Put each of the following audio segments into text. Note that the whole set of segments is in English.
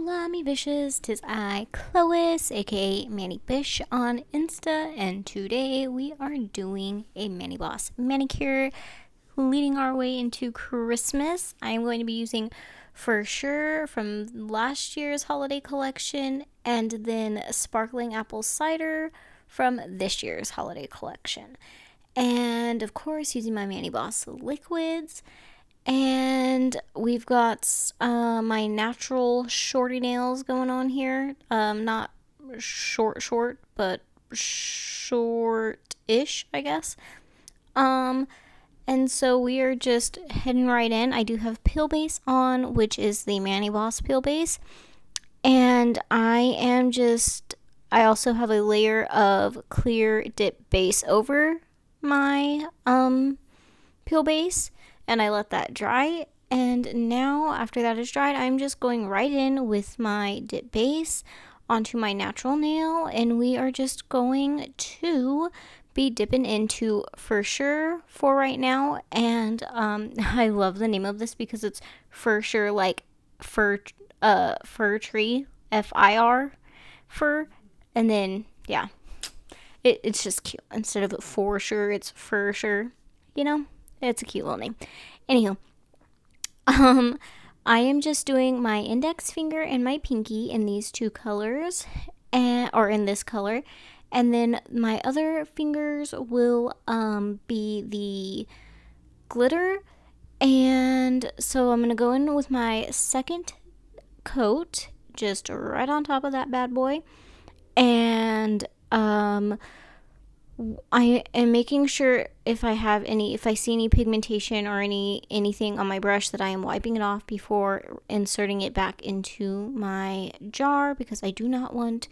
Hola Mi Vicious, 'tis I, Chlois, aka Manny Bish on Insta, and today we are doing a Manny Boss manicure, leading our way into Christmas. I am going to be using For Sure from last year's holiday collection, and then Sparkling Apple Cider from this year's holiday collection. And of course, using my Manny Boss liquids. And we've got my natural shorty nails going on here. Not short, but short-ish, I guess. Um, and so we are just heading right in. I do have peel base on, which is the Manny Boss peel base. And I also have a layer of clear dip base over my peel base, and I let that dry. And now after that is dried, I'm just going right in with my dip base onto my natural nail, and we are just going to be dipping into For Sure for right now. And I love the name of this because it's For Sure, like fir tree, FIR, fur, and then yeah, it's just cute. Instead of For Sure, it's For Sure. You know, it's a cute little name. Anywho, I am just doing my index finger and my pinky in these two colors, or in this color, and then my other fingers will be the glitter. And so I'm gonna go in with my second coat, just right on top of that bad boy, and I am making sure if I see any pigmentation or anything on my brush, that I am wiping it off before inserting it back into my jar, because I do not want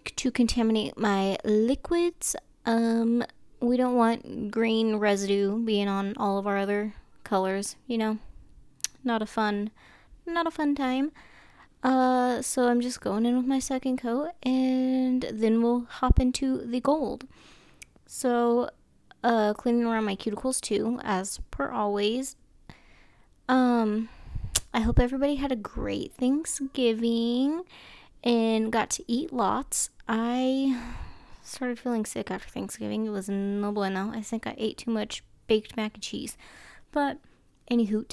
to contaminate my liquids. We don't want green residue being on all of our other colors, Not a fun time. So I'm just going in with my second coat, and then we'll hop into the gold. So, cleaning around my cuticles too, as per always. I hope everybody had a great Thanksgiving and got to eat lots. I started feeling sick after Thanksgiving. It was no bueno. I think I ate too much baked mac and cheese. But, anywho,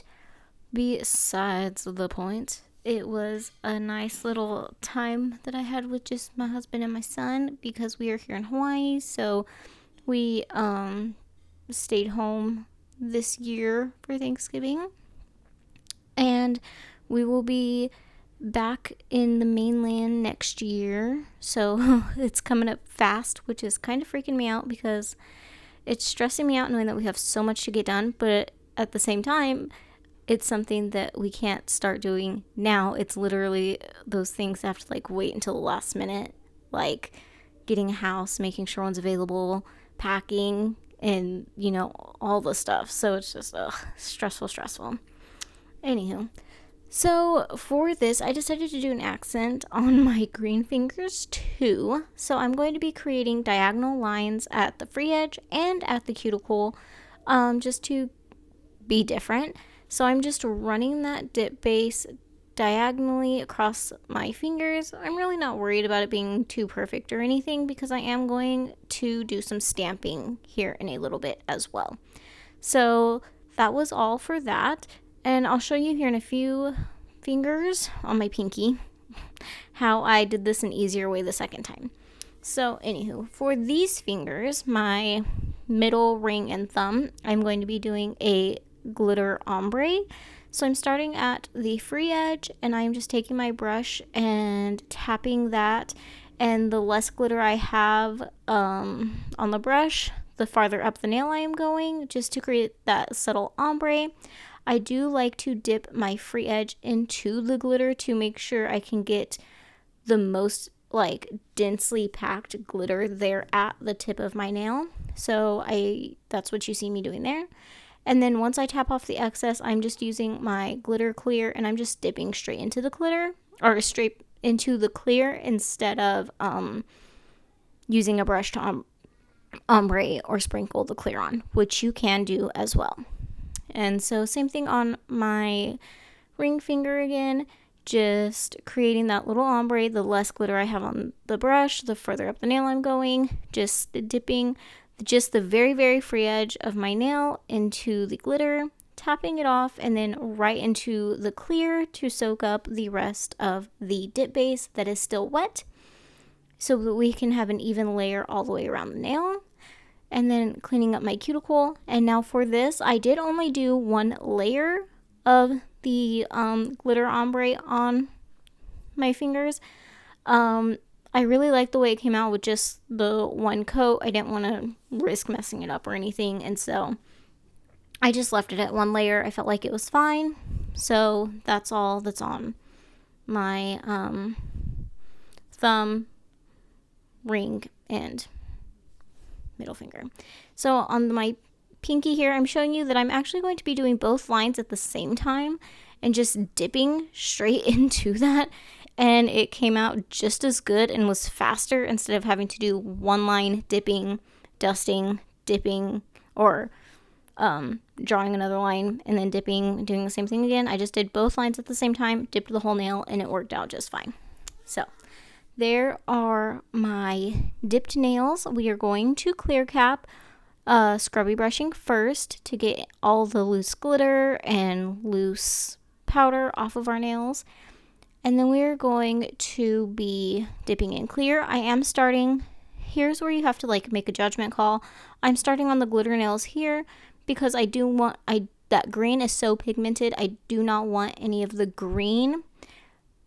besides the point, it was a nice little time that I had with just my husband and my son, because we are here in Hawaii. So we stayed home this year for Thanksgiving, and we will be back in the mainland next year. So it's coming up fast, which is kind of freaking me out, because it's stressing me out knowing that we have so much to get done, but at the same time, it's something that we can't start doing now. It's literally those things that have to wait until the last minute, like getting a house, making sure one's available, packing, and all the stuff. So it's just stressful. Anywho, so for this, I decided to do an accent on my green fingers too. So I'm going to be creating diagonal lines at the free edge and at the cuticle, just to be different. So I'm just running that dip base diagonally across my fingers. I'm really not worried about it being too perfect or anything, because I am going to do some stamping here in a little bit as well. So that was all for that, and I'll show you here in a few fingers on my pinky how I did this an easier way the second time. So anywho, for these fingers, my middle ring and thumb, I'm going to be doing a glitter ombre. So I'm starting at the free edge, and I'm just taking my brush and tapping that, and the less glitter I have on the brush, the farther up the nail I am going, just to create that subtle ombre. I do like to dip my free edge into the glitter to make sure I can get the most densely packed glitter there at the tip of my nail. So that's what you see me doing there. And then once I tap off the excess, I'm just using my glitter clear, and I'm just dipping straight into the glitter, or straight into the clear, instead of using a brush to ombre or sprinkle the clear on, which you can do as well. And so same thing on my ring finger again, just creating that little ombre. The less glitter I have on the brush, the further up the nail I'm going. Just dipping just the very, very free edge of my nail into the glitter, tapping it off, and then right into the clear to soak up the rest of the dip base that is still wet, so that we can have an even layer all the way around the nail. And then cleaning up my cuticle. And now for this, I did only do one layer of the glitter ombre on my fingers. I really like the way it came out with just the one coat. I didn't want to risk messing it up or anything, and so I just left it at one layer. I felt like it was fine. So that's all that's on my thumb, ring, and middle finger. So on my pinky here, I'm showing you that I'm actually going to be doing both lines at the same time and just dipping straight into that, and it came out just as good and was faster instead of having to do one line, dipping, dusting, dipping, or drawing another line and then dipping, doing the same thing again. I just did both lines at the same time, dipped the whole nail, and it worked out just fine. So there are my dipped nails. We are going to clear cap, scrubby brushing first to get all the loose glitter and loose powder off of our nails. And then we are going to be dipping in clear. I am starting, here's where you have to like make a judgment call. I'm starting on the glitter nails here because I do want, that green is so pigmented. I do not want any of the green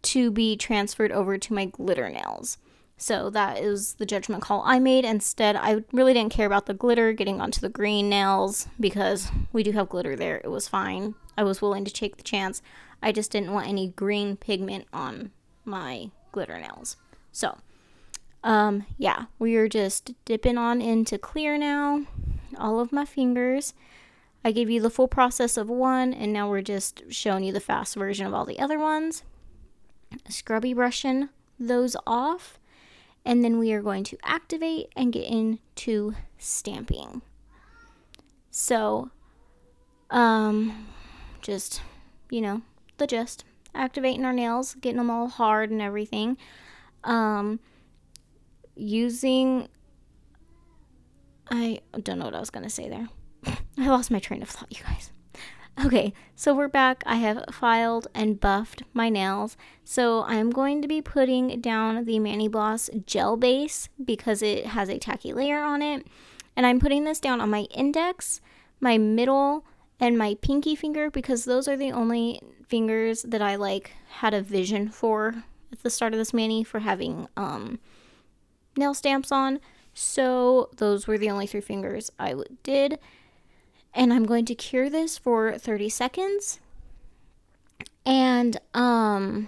to be transferred over to my glitter nails. So that is the judgment call I made. Instead, I really didn't care about the glitter getting onto the green nails because we do have glitter there. It was fine. I was willing to take the chance. I just didn't want any green pigment on my glitter nails. So, yeah, we are just dipping on into clear now. All of my fingers. I gave you the full process of one, and now we're just showing you the fast version of all the other ones. Scrubby brushing those off, and then we are going to activate and get into stamping. So just, you know, the gist, activating our nails, getting them all hard and everything. Using, I don't know what I was gonna say there. I lost my train of thought, you guys. Okay, so we're back. I have filed and buffed my nails. So I'm going to be putting down the Mani Gloss gel base because it has a tacky layer on it. And I'm putting this down on my index, my middle, and my pinky finger because those are the only fingers that I had a vision for at the start of this mani for having nail stamps on. So those were the only 3 fingers I did. And I'm going to cure this for 30 seconds. And I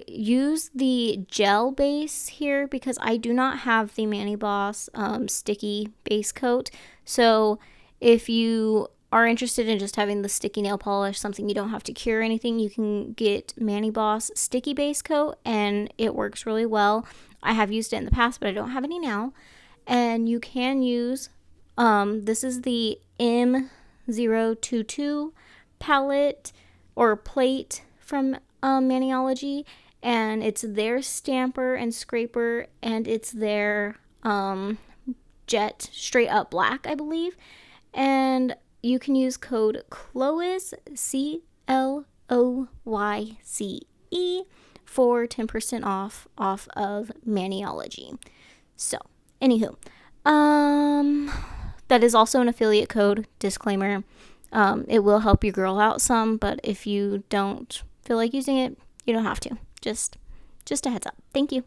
use the gel base here because I do not have the Mani Gloss sticky base coat. So if you are interested in just having the sticky nail polish, something you don't have to cure or anything, you can get Mani Gloss sticky base coat, and it works really well. I have used it in the past, but I don't have any now. And you can use... this is the M022 palette or plate from Maniology, and it's their stamper and scraper, and it's their jet straight up black, I believe. And you can use code CLOYCE, CLOYCE, for 10% off of Maniology. So, anywho, that is also an affiliate code, disclaimer. It will help your girl out some, but if you don't feel like using it, you don't have to. Just a heads up. Thank you.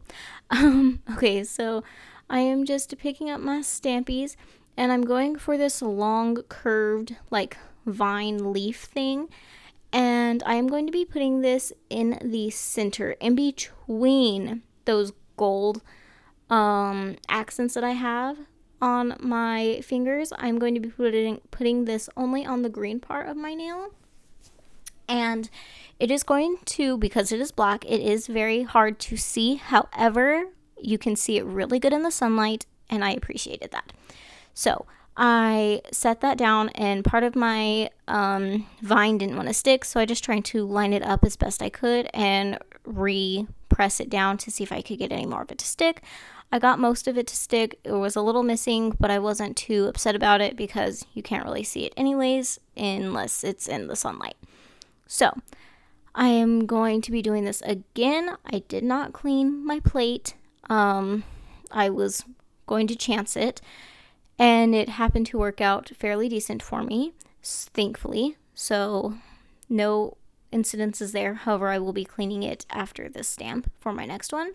Okay, so I am just picking up my stampies, and I'm going for this long curved vine leaf thing, and I am going to be putting this in the center, in between those gold accents that I have on my fingers. I'm going to be putting this only on the green part of my nail, and it is going to, because it is black, it is very hard to see. However, you can see it really good in the sunlight, and I appreciated that. So I set that down, and part of my vine didn't want to stick, so I just tried to line it up as best I could and re-press it down to see if I could get any more of it to stick. I got most of it to stick. It was a little missing, but I wasn't too upset about it because you can't really see it anyways unless it's in the sunlight. So I am going to be doing this again. I did not clean my plate. I was going to chance it, and it happened to work out fairly decent for me, thankfully. So no incidences there. However, I will be cleaning it after this stamp for my next one.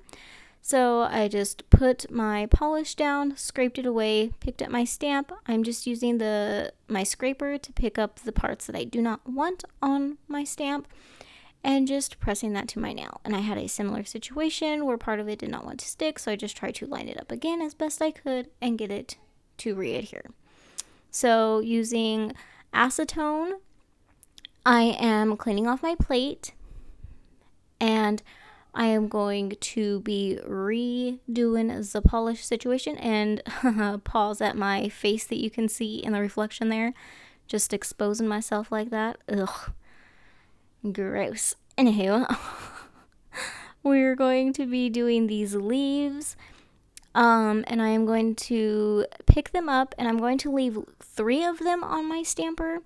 So I just put my polish down, scraped it away, picked up my stamp. I'm just using my scraper to pick up the parts that I do not want on my stamp, and just pressing that to my nail. And I had a similar situation where part of it did not want to stick, so I just tried to line it up again as best I could and get it to re-adhere. So using acetone, I am cleaning off my plate, and I am going to be redoing the polish situation, and pause at my face that you can see in the reflection there, just exposing myself like that. Ugh, gross. Anywho, we're going to be doing these leaves, and I am going to pick them up, and I'm going to leave 3 of them on my stamper,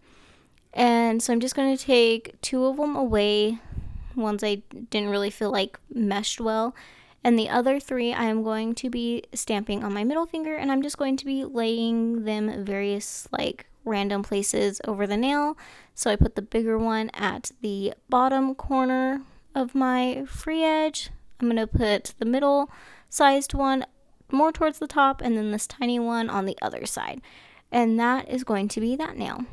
and so I'm just going to take 2 of them away, ones I didn't really feel like meshed well, and the other 3 I am going to be stamping on my middle finger, and I'm just going to be laying them various like random places over the nail. So I put the bigger one at the bottom corner of my free edge. I'm going to put the middle sized one more towards the top, and then this tiny one on the other side, and that is going to be that nail.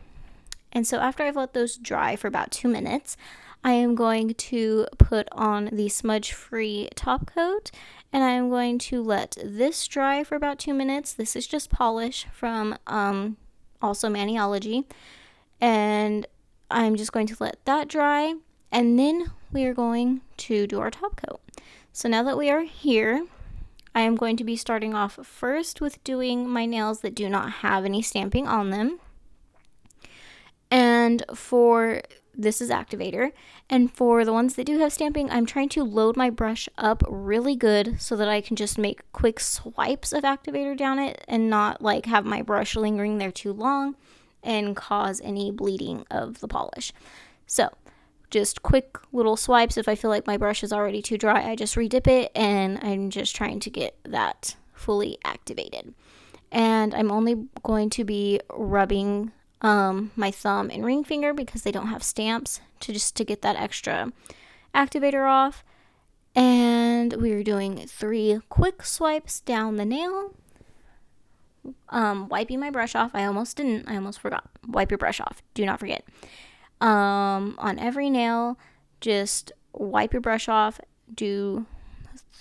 And so after I've let those dry for about 2 minutes, I am going to put on the smudge-free top coat, and I am going to let this dry for about 2 minutes. This is just polish from also Maniology, and I'm just going to let that dry, and then we are going to do our top coat. So now that we are here, I am going to be starting off first with doing my nails that do not have any stamping on them. And for this is activator, and for the ones that do have stamping, I'm trying to load my brush up really good so that I can just make quick swipes of activator down it and not like have my brush lingering there too long and cause any bleeding of the polish. So just quick little swipes. If I feel like my brush is already too dry, I just redip it, and I'm just trying to get that fully activated. And I'm only going to be rubbing my thumb and ring finger because they don't have stamps to get that extra activator off. And we're doing 3 quick swipes down the nail. Wiping my brush off. I almost forgot. Wipe your brush off. Do not forget. On every nail, just wipe your brush off. Do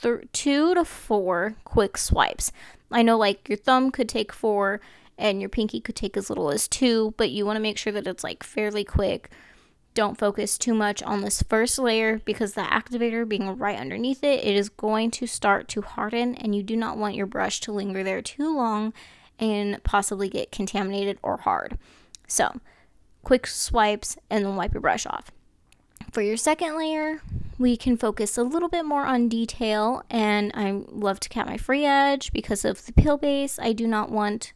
2 to 4 quick swipes. I know like your thumb could take 4 and your pinky could take as little as 2, but you want to make sure that it's like fairly quick. Don't focus too much on this first layer because the activator being right underneath it, it is going to start to harden, and you do not want your brush to linger there too long and possibly get contaminated or hard. So quick swipes and then wipe your brush off. For your second layer, we can focus a little bit more on detail, and I love to cap my free edge because of the peel base. I do not want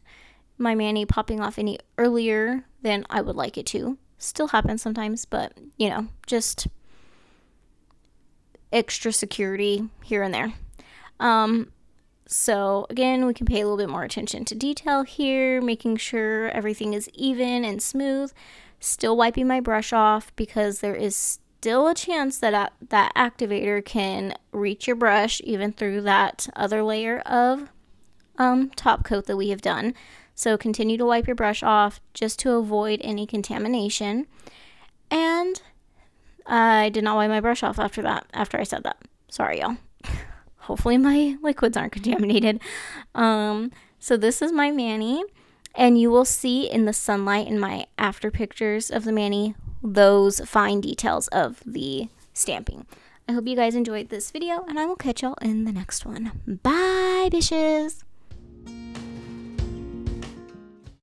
my mani popping off any earlier than I would like it to. Still happens sometimes, but you know, just extra security here and there. So again, we can pay a little bit more attention to detail here, making sure everything is even and smooth. Still wiping my brush off because there is still a chance that that activator can reach your brush even through that other layer of top coat that we have done. So continue to wipe your brush off just to avoid any contamination. And I did not wipe my brush off after I said that. Sorry, y'all. Hopefully my liquids aren't contaminated. So this is my mani, and you will see in the sunlight in my after pictures of the mani those fine details of the stamping. I hope you guys enjoyed this video, and I will catch y'all in the next one. Bye, bitches!